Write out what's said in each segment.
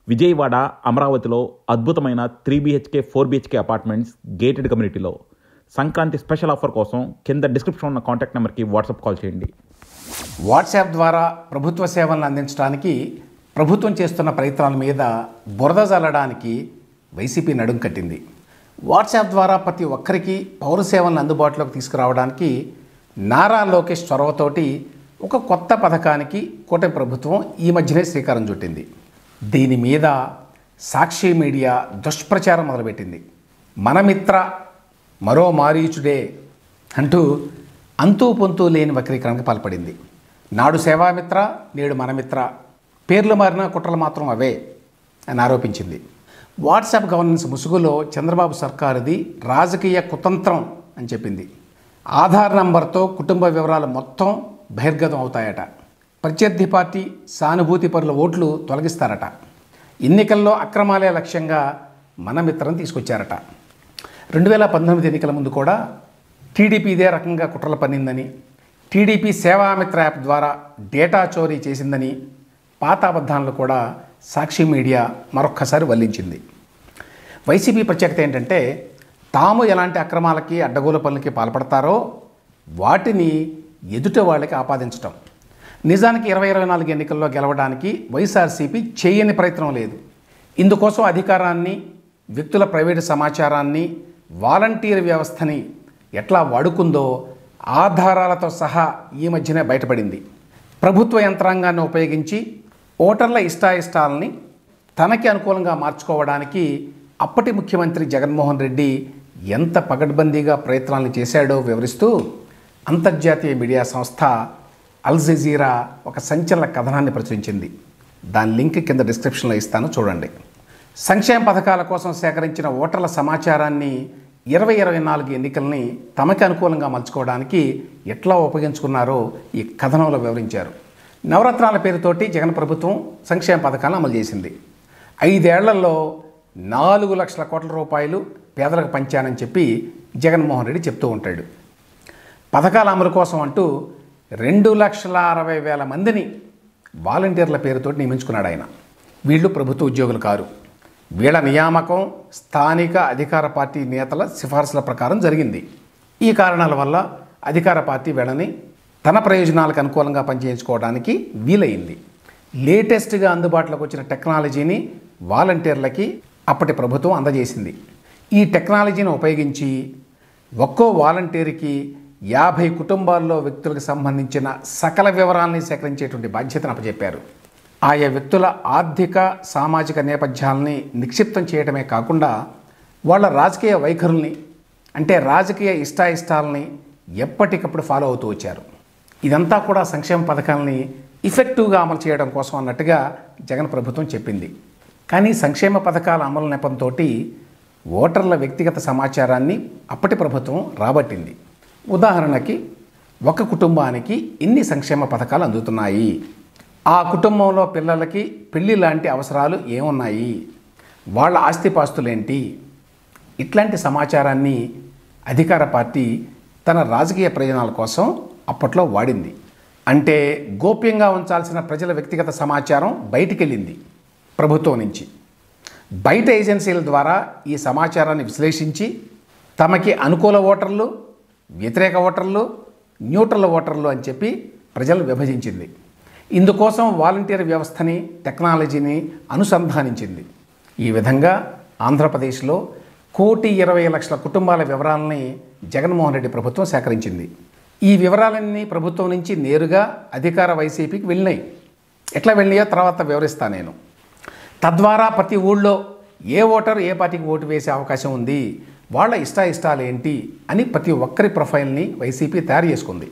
విజయవాడ, అమరావతిలో అద్భుతమైన 3 BHK 4 BHK apartments gated కమ్యూనిటీలో సంక్రాంతి స్పెషల్ ఆఫర్ కోసం కింద డిస్క్రిప్షన్ ఉన్న కాంటాక్ట్ నెంబర్కి వాట్సాప్ కాల్ చేయండి. వాట్సాప్ ద్వారా ప్రభుత్వ సేవలను అందించడానికి ప్రభుత్వం చేస్తున్న ప్రయత్నాల మీద బురద జల్లడానికి వైసీపీ నడుం కట్టింది. వాట్సాప్ ద్వారా ప్రతి ఒక్కరికి పౌర సేవలను అందుబాటులోకి తీసుకురావడానికి నారా లోకేష్ చొరవతోటి ఒక కొత్త పథకానికి కూటమి ప్రభుత్వం ఈ మధ్యనే శ్రీకారం చుట్టింది. దీని మీద సాక్షి మీడియా దుష్ప్రచారం మొదలుపెట్టింది. మనమిత్ర మరో మారీచుడే అంటూ అంతూ పొంతూ లేని వక్రీకరణకు పాల్పడింది. నాడు సేవామిత్ర, నేడు మనమిత్ర, పేర్లు మారిన కుట్రలు మాత్రం అవే అని ఆరోపించింది. వాట్సాప్ గవర్నెన్స్ ముసుగులో చంద్రబాబు సర్కారుది రాజకీయ కుతంత్రం అని చెప్పింది. ఆధార్ నంబర్తో కుటుంబ వివరాలు మొత్తం బహిర్గతం అవుతాయట. ప్రత్యర్థి పార్టీ సానుభూతి పరుల ఓట్లు తొలగిస్తారట. ఎన్నికల్లో అక్రమాలే లక్ష్యంగా మనమిత్రం తీసుకొచ్చారట. 2019 ఎన్నికల ముందు కూడా టీడీపీ ఇదే రకంగా కుట్రలు పన్నిందని, టీడీపీ సేవామిత్ర యాప్ ద్వారా డేటా చోరీ చేసిందని పాత అబద్ధాలను కూడా సాక్షి మీడియా మరొక్కసారి వల్లించింది. వైసీపీ ప్రత్యేకత ఏంటంటే తాము ఎలాంటి అక్రమాలకి అడ్డగోలు పనులకి పాల్పడతారో వాటిని ఎదుటి వాళ్ళకి ఆపాదించటం. నిజానికి 2024 ఎన్నికల్లో గెలవడానికి వైఎస్ఆర్సీపీ చేయని ప్రయత్నం లేదు. ఇందుకోసం అధికారాన్ని, వ్యక్తుల ప్రైవేటు సమాచారాన్ని, వాలంటీర్ వ్యవస్థని ఎట్లా వాడుకుందో ఆధారాలతో సహా ఈ మధ్యనే బయటపడింది. ప్రభుత్వ యంత్రాంగాన్ని ఉపయోగించి ఓటర్ల ఇష్టాయిష్టాలని తనకి అనుకూలంగా మార్చుకోవడానికి అప్పటి ముఖ్యమంత్రి జగన్మోహన్ రెడ్డి ఎంత పకడ్బందీగా ప్రయత్నాలను చేశాడో వివరిస్తూ అంతర్జాతీయ మీడియా సంస్థ అల్ జజీరా ఒక సంచలన కథనాన్ని ప్రచురించింది. దాని లింక్ కింద డిస్క్రిప్షన్లో ఇస్తాను, చూడండి. సంక్షేమ పథకాల కోసం సేకరించిన ఓటర్ల సమాచారాన్ని 2024 ఎన్నికల్ని తమకి అనుకూలంగా మలుచుకోవడానికి ఎట్లా ఉపయోగించుకున్నారో ఈ కథనంలో వివరించారు. నవరత్నాల పేరుతోటి జగన్ ప్రభుత్వం సంక్షేమ పథకాలను అమలు చేసింది. 5 ఏళ్లలో 4 లక్షల కోట్ల రూపాయలు పేదలకు పంచానని చెప్పి జగన్మోహన్ రెడ్డి చెప్తూ ఉంటాడు. పథకాల అమలు కోసం అంటూ 2,60,000 మందిని వాలంటీర్ల పేరుతో నియమించుకున్నాడు ఆయన. వీళ్ళు ప్రభుత్వ ఉద్యోగులు కారు. వీళ్ళ నియామకం స్థానిక అధికార పార్టీ నేతల సిఫార్సుల ప్రకారం జరిగింది. ఈ కారణాల వల్ల అధికార పార్టీ వీళ్ళని తన ప్రయోజనాలకు అనుకూలంగా పనిచేయించుకోవడానికి వీలైంది. లేటెస్ట్గా అందుబాటులోకి వచ్చిన టెక్నాలజీని వాలంటీర్లకి అప్పటి ప్రభుత్వం అందజేసింది. ఈ టెక్నాలజీని ఉపయోగించి ఒక్కో వాలంటీర్కి 50 కుటుంబాల్లో వ్యక్తులకు సంబంధించిన సకల వివరాలని సేకరించేటువంటి బాధ్యతను అప్పచెప్పారు. ఆయా వ్యక్తుల ఆర్థిక, సామాజిక నేపథ్యాలని నిక్షిప్తం చేయడమే కాకుండా వాళ్ళ రాజకీయ వైఖరుల్ని, అంటే రాజకీయ ఇష్టాయిష్టాలని ఎప్పటికప్పుడు ఫాలో అవుతూ వచ్చారు. ఇదంతా కూడా సంక్షేమ పథకాలని ఇఫెక్టివ్గా అమలు చేయడం కోసం అన్నట్టుగా జగన్ ప్రభుత్వం చెప్పింది. కానీ సంక్షేమ పథకాల అమలు నెపంతో ఓటర్ల వ్యక్తిగత సమాచారాన్ని అప్పటి ప్రభుత్వం రాబట్టింది. ఉదాహరణకి ఒక కుటుంబానికి ఇన్ని సంక్షేమ పథకాలు అందుతున్నాయి, ఆ కుటుంబంలో పిల్లలకి పెళ్లి లాంటి అవసరాలు ఏమున్నాయి, వాళ్ళ ఆస్తిపాస్తులేంటి, ఇట్లాంటి సమాచారాన్ని అధికార పార్టీ తన రాజకీయ ప్రయోజనాల కోసం అప్పట్లో వాడింది. అంటే గోప్యంగా ఉంచాల్సిన ప్రజల వ్యక్తిగత సమాచారం బయటికెళ్ళింది ప్రభుత్వం నుంచి. బయట ఏజెన్సీల ద్వారా ఈ సమాచారాన్ని విశ్లేషించి తమకి అనుకూల ఓటర్లు, వ్యతిరేక ఓటర్లు, న్యూట్రల్ ఓటర్లు అని చెప్పి ప్రజలను విభజించింది. ఇందుకోసం వాలంటీర్ వ్యవస్థని, టెక్నాలజీని అనుసంధానించింది. ఈ విధంగా ఆంధ్రప్రదేశ్లో 1,20,00,000 కుటుంబాల వివరాలని జగన్మోహన్ రెడ్డి ప్రభుత్వం సేకరించింది. ఈ వివరాలన్నీ ప్రభుత్వం నుంచి నేరుగా అధికార వైసీపీకి వెళ్ళినాయి. ఎట్లా వెళ్ళినాయో తర్వాత వివరిస్తాను నేను. తద్వారా ప్రతి ఊళ్ళో ఏ ఓటరు ఏ పార్టీకి ఓటు వేసే అవకాశం ఉంది, వాళ్ళ ఇష్టాయిష్టాలు ఏంటి అని ప్రతి ఒక్కరి ప్రొఫైల్ని వైసీపీ తయారు చేసుకుంది.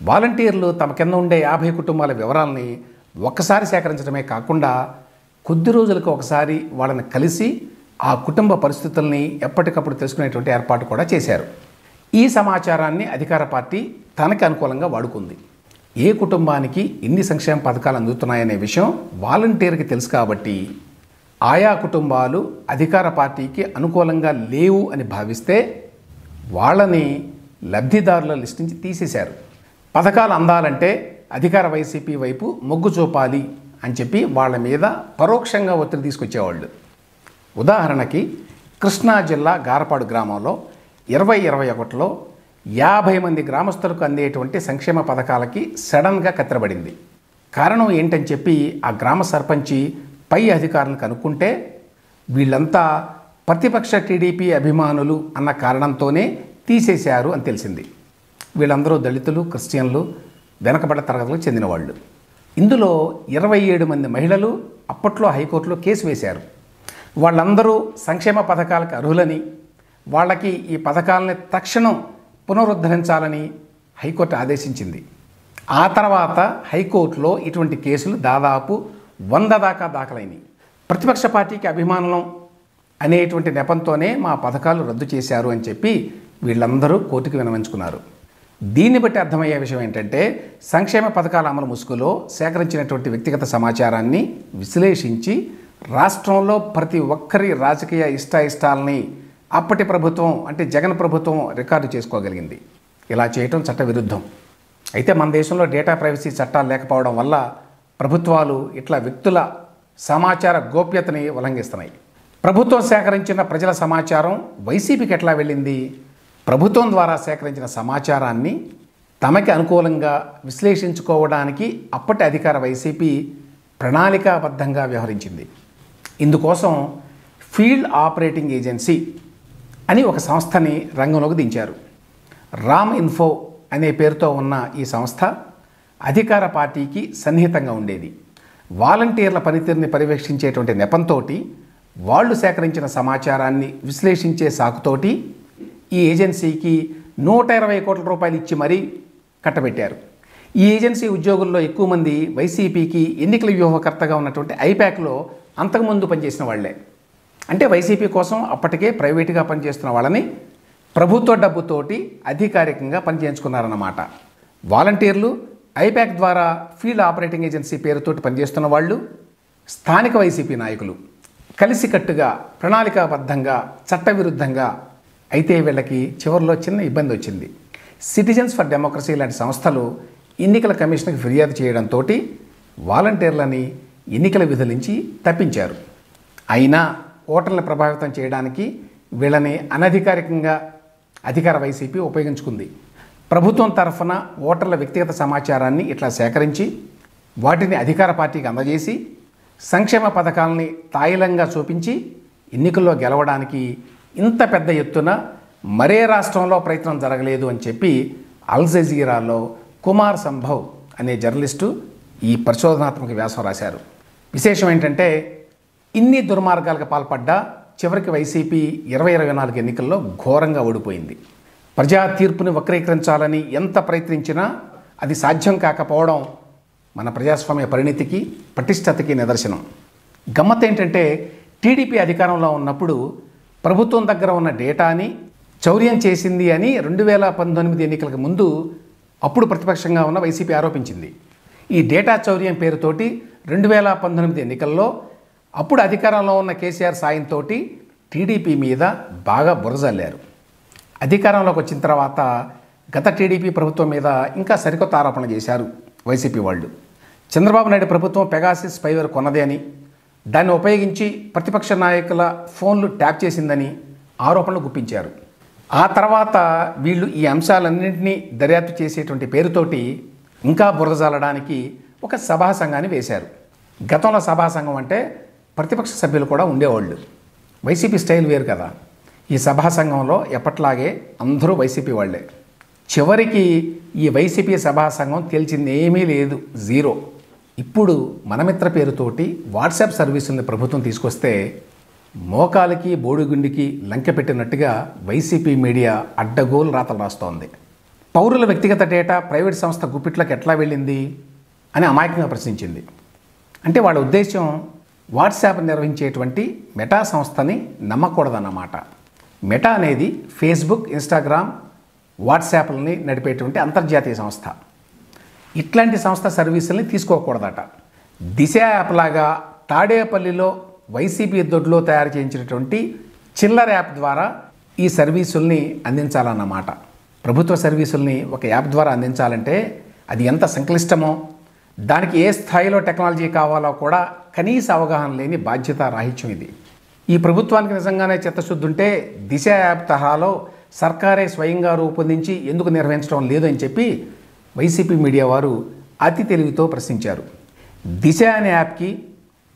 వాలంటీర్లు తమ కింద ఉండే 50 కుటుంబాల వివరాలని ఒక్కసారి సేకరించడమే కాకుండా కొద్ది రోజులకు ఒకసారి వాళ్ళని కలిసి ఆ కుటుంబ పరిస్థితుల్ని ఎప్పటికప్పుడు తెలుసుకునేటువంటి ఏర్పాటు కూడా చేశారు. ఈ సమాచారాన్ని అధికార పార్టీ తనకి అనుకూలంగా వాడుకుంది. ఏ కుటుంబానికి ఎన్ని సంక్షేమ పథకాలు అందుతున్నాయనే విషయం వాలంటీర్కి తెలుసు కాబట్టి ఆయా కుటుంబాలు అధికార పార్టీకి అనుకూలంగా లేవు అని భావిస్తే వాళ్ళని లబ్ధిదారుల లిస్ట్ నుంచి తీసేశారు. పథకాలు అందాలంటే అధికార వైసీపీ వైపు మొగ్గు చూపాలి అని చెప్పి వాళ్ళ మీద పరోక్షంగా ఒత్తిడి తీసుకొచ్చేవాళ్ళు. ఉదాహరణకి కృష్ణా జిల్లా గారపాడు గ్రామంలో 2021లో 50 మంది గ్రామస్తులకు అందేటువంటి సంక్షేమ పథకాలకి సడన్గా కత్తెరబడింది. కారణం ఏంటని చెప్పి ఆ గ్రామ సర్పంచి పై అధికారులను కనుక్కుంటే వీళ్ళంతా ప్రతిపక్ష టీడీపీ అభిమానులు అన్న కారణంతోనే తీసేశారు అని తెలిసింది. వీళ్ళందరూ దళితులు, క్రిస్టియన్లు, వెనకబడ్డ తరగతులకు చెందిన వాళ్ళు. ఇందులో 27 మంది మహిళలు అప్పట్లో హైకోర్టులో కేసు వేశారు. వాళ్ళందరూ సంక్షేమ పథకాలకు అర్హులని, వాళ్ళకి ఈ పథకాలని తక్షణం పునరుద్ధరించాలని హైకోర్టు ఆదేశించింది. ఆ తర్వాత హైకోర్టులో ఇటువంటి కేసులు దాదాపు 100 దాకా దాఖలైనవి. ప్రతిపక్ష పార్టీకి అభిమానం అనేటువంటి నెపంతోనే మా పథకాలు రద్దు చేశారు అని చెప్పి వీళ్ళందరూ కోర్టుకు విన్నవించుకున్నారు. దీన్ని బట్టి అర్థమయ్యే విషయం ఏంటంటే సంక్షేమ పథకాల అమలు ముసుగులో సేకరించినటువంటి వ్యక్తిగత సమాచారాన్ని విశ్లేషించి రాష్ట్రంలో ప్రతి ఒక్కరి రాజకీయ ఇష్టాయిష్టాలని అప్పటి ప్రభుత్వం అంటే జగన్ ప్రభుత్వం రికార్డు చేసుకోగలిగింది. ఇలా చేయటం చట్టవిరుద్ధం. అయితే మన దేశంలో డేటా ప్రైవసీ చట్టాలు లేకపోవడం వల్ల ప్రభుత్వాలు ఇట్లా వ్యక్తుల సమాచార గోప్యతని ఉల్లంఘిస్తున్నాయి. ప్రభుత్వం సేకరించిన ప్రజల సమాచారం వైసీపీకి ఎట్లా వెళ్ళింది? ప్రభుత్వం ద్వారా సేకరించిన సమాచారాన్ని తమకి అనుకూలంగా విశ్లేషించుకోవడానికి అప్పటి అధికార వైసీపీ ప్రణాళికాబద్ధంగా వ్యవహరించింది. ఇందుకోసం ఫీల్డ్ ఆపరేటింగ్ ఏజెన్సీ అని ఒక సంస్థని రంగంలోకి దించారు. రామ్ ఇన్ఫో అనే పేరుతో ఉన్న ఈ సంస్థ అధికార పార్టీకి సన్నిహితంగా ఉండేది. వాలంటీర్ల పనితీరుని పర్యవేక్షించేటువంటి నెపంతో వాళ్ళు సేకరించిన సమాచారాన్ని విశ్లేషించే సాకుతోటి ఈ ఏజెన్సీకి 120 కోట్ల రూపాయలు ఇచ్చి మరీ కట్టబెట్టారు. ఈ ఏజెన్సీ ఉద్యోగుల్లో ఎక్కువ మంది వైసీపీకి ఎన్నికల వ్యూహకర్తగా ఉన్నటువంటి ఐపాక్లో అంతకుముందు పనిచేసిన వాళ్లే. అంటే వైసీపీ కోసం అప్పటికే ప్రైవేటుగా పనిచేస్తున్న వాళ్ళని ప్రభుత్వ డబ్బుతోటి అధికారికంగా పనిచేయించుకున్నారన్నమాట. వాలంటీర్లు ఐపాక్ ద్వారా ఫీల్డ్ ఆపరేటింగ్ ఏజెన్సీ పేరుతోటి పనిచేస్తున్న వాళ్ళు స్థానిక వైసీపీ నాయకులు కలిసికట్టుగా ప్రణాళికాబద్ధంగా చట్టవిరుద్ధంగా. అయితే వీళ్ళకి చివరిలో చిన్న ఇబ్బంది వచ్చింది. సిటిజన్స్ ఫర్ డెమోక్రసీ లాంటి సంస్థలు ఎన్నికల కమిషన్కి ఫిర్యాదు చేయడంతో వాలంటీర్లని ఎన్నికల విధుల నుంచి తప్పించారు. అయినా ఓటర్లను ప్రభావితం చేయడానికి వీళ్ళని అనధికారికంగా అధికార వైసీపీ ఉపయోగించుకుంది. ప్రభుత్వం తరఫున ఓటర్ల వ్యక్తిగత సమాచారాన్ని ఇట్లా సేకరించి వాటిని అధికార పార్టీకి అందజేసి సంక్షేమ పథకాలని తాయిలంగా చూపించి ఎన్నికల్లో గెలవడానికి ఇంత పెద్ద ఎత్తున మరే రాష్ట్రంలో ప్రయత్నం జరగలేదు అని చెప్పి అల్ జజీరాలో కుమార్ సంభవ్ అనే జర్నలిస్టు ఈ పరిశోధనాత్మక వ్యాసం రాశారు. విశేషం ఏంటంటే ఇన్ని దుర్మార్గాలకు పాల్పడ్డా చివరికి వైసీపీ 2024 ఎన్నికల్లో ఘోరంగా ఓడిపోయింది. ప్రజా తీర్పుని వక్రీకరించాలని ఎంత ప్రయత్నించినా అది సాధ్యం కాకపోవడం మన ప్రజాస్వామ్య పరిణితికి పటిష్టతకి నిదర్శనం. గమ్మత్ ఏంటంటే టీడీపీ అధికారంలో ఉన్నప్పుడు ప్రభుత్వం దగ్గర ఉన్న డేటాని చౌర్యం చేసింది అని 2019 ఎన్నికలకు ముందు అప్పుడు ప్రతిపక్షంగా ఉన్న వైసీపీ ఆరోపించింది. ఈ డేటా చౌర్యం పేరుతోటి 2019 ఎన్నికల్లో అప్పుడు అధికారంలో ఉన్న కేసీఆర్ సాయంతో టీడీపీ మీద బాగా బురజల్లారు. అధికారంలోకి వచ్చిన తర్వాత గత టీడీపీ ప్రభుత్వం మీద ఇంకా సరికొత్త ఆరోపణలు చేశారు వైసీపీ వాళ్ళు. చంద్రబాబు నాయుడు ప్రభుత్వం పెగాసిస్ స్పైవేర్ కొన్నది అని, దాన్ని ఉపయోగించి ప్రతిపక్ష నాయకుల ఫోన్లు ట్యాప్ చేసిందని ఆరోపణలు గుప్పించారు. ఆ తర్వాత వీళ్ళు ఈ అంశాలన్నింటినీ దర్యాప్తు చేసేటువంటి పేరుతోటి ఇంకా బురదజల్లడానికి ఒక సభా సంఘాన్ని వేశారు. గతంలో సభా సంఘం అంటే ప్రతిపక్ష సభ్యులు కూడా ఉండేవాళ్ళు. వైసీపీ స్టైల్ వేరు కదా. ఈ సభా సంఘంలో ఎప్పట్లాగే అందరూ వైసీపీ వాళ్ళే. చివరికి ఈ వైసీపీ సభా సంఘం తేల్చింది ఏమీ లేదు, జీరో. ఇప్పుడు మనమిత్ర పేరుతోటి వాట్సాప్ సర్వీసుల్ని ప్రభుత్వం తీసుకొస్తే మోకాలికి బోడిగుండికి లంకె పెట్టినట్టుగా వైసీపీ మీడియా అడ్డగోలు రాతలు రాస్తోంది. పౌరుల వ్యక్తిగత డేటా ప్రైవేట్ సంస్థ గుప్పిట్లకు ఎట్లా వెళ్ళింది అని అమాయకంగా ప్రశ్నించింది. అంటే వాళ్ళ ఉద్దేశం వాట్సాప్ నిర్వహించేటువంటి మెటా సంస్థని నమ్మకూడదన్నమాట. మెటా అనేది ఫేస్బుక్, ఇన్స్టాగ్రామ్, వాట్సాప్లని నడిపేటువంటి అంతర్జాతీయ సంస్థ. ఇట్లాంటి సంస్థ సర్వీసుల్ని తీసుకోకూడదట. దిశ యాప్ లాగా తాడేపల్లిలో వైసీపీ దొడ్లో తయారు చేయించినటువంటి చిల్లర యాప్ ద్వారా ఈ సర్వీసుల్ని అందించాలన్నమాట. ప్రభుత్వ సర్వీసుల్ని ఒక యాప్ ద్వారా అందించాలంటే అది ఎంత సంక్లిష్టమో, దానికి ఏ స్థాయిలో టెక్నాలజీ కావాలో కూడా కనీస అవగాహన లేని బాధ్యత రాహిత్యం ఇది. ఈ ప్రభుత్వానికి నిజంగానే చిత్తశుద్ధి ఉంటే దిశ యాప్ తరహాలో సర్కారే స్వయంగా రూపొందించి ఎందుకు నిర్వహించడం లేదని చెప్పి వైసీపీ మీడియా వారు అతి తెలివితో ప్రశ్నించారు. దిశ అనే యాప్కి,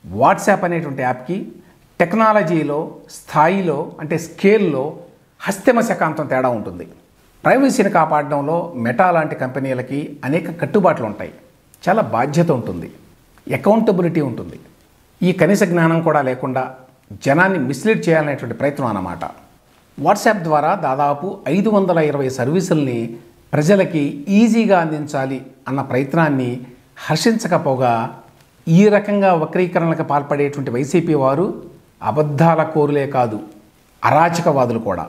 వాట్సాప్ అనేటువంటి యాప్కి టెక్నాలజీలో, స్థాయిలో అంటే స్కేల్లో హస్తమ శకాంతం తేడా ఉంటుంది. ప్రైవసీని కాపాడడంలో మెటా లాంటి కంపెనీలకి అనేక కట్టుబాట్లు ఉంటాయి. చాలా బాధ్యత ఉంటుంది, అకౌంటబిలిటీ ఉంటుంది. ఈ కనీస జ్ఞానం కూడా లేకుండా జనాన్ని మిస్లీడ్ చేయాలనేటువంటి ప్రయత్నం అన్నమాట. వాట్సాప్ ద్వారా దాదాపు 520 సర్వీసుల్ని ప్రజలకి ఈజీగా అందించాలి అన్న ప్రయత్నాన్ని హర్షించకపోగా ఈ రకంగా వక్రీకరణలకు పాల్పడేటువంటి వైసీపీ వారు అబద్ధాల కోరులే కాదు, అరాచకవాదులు కూడా.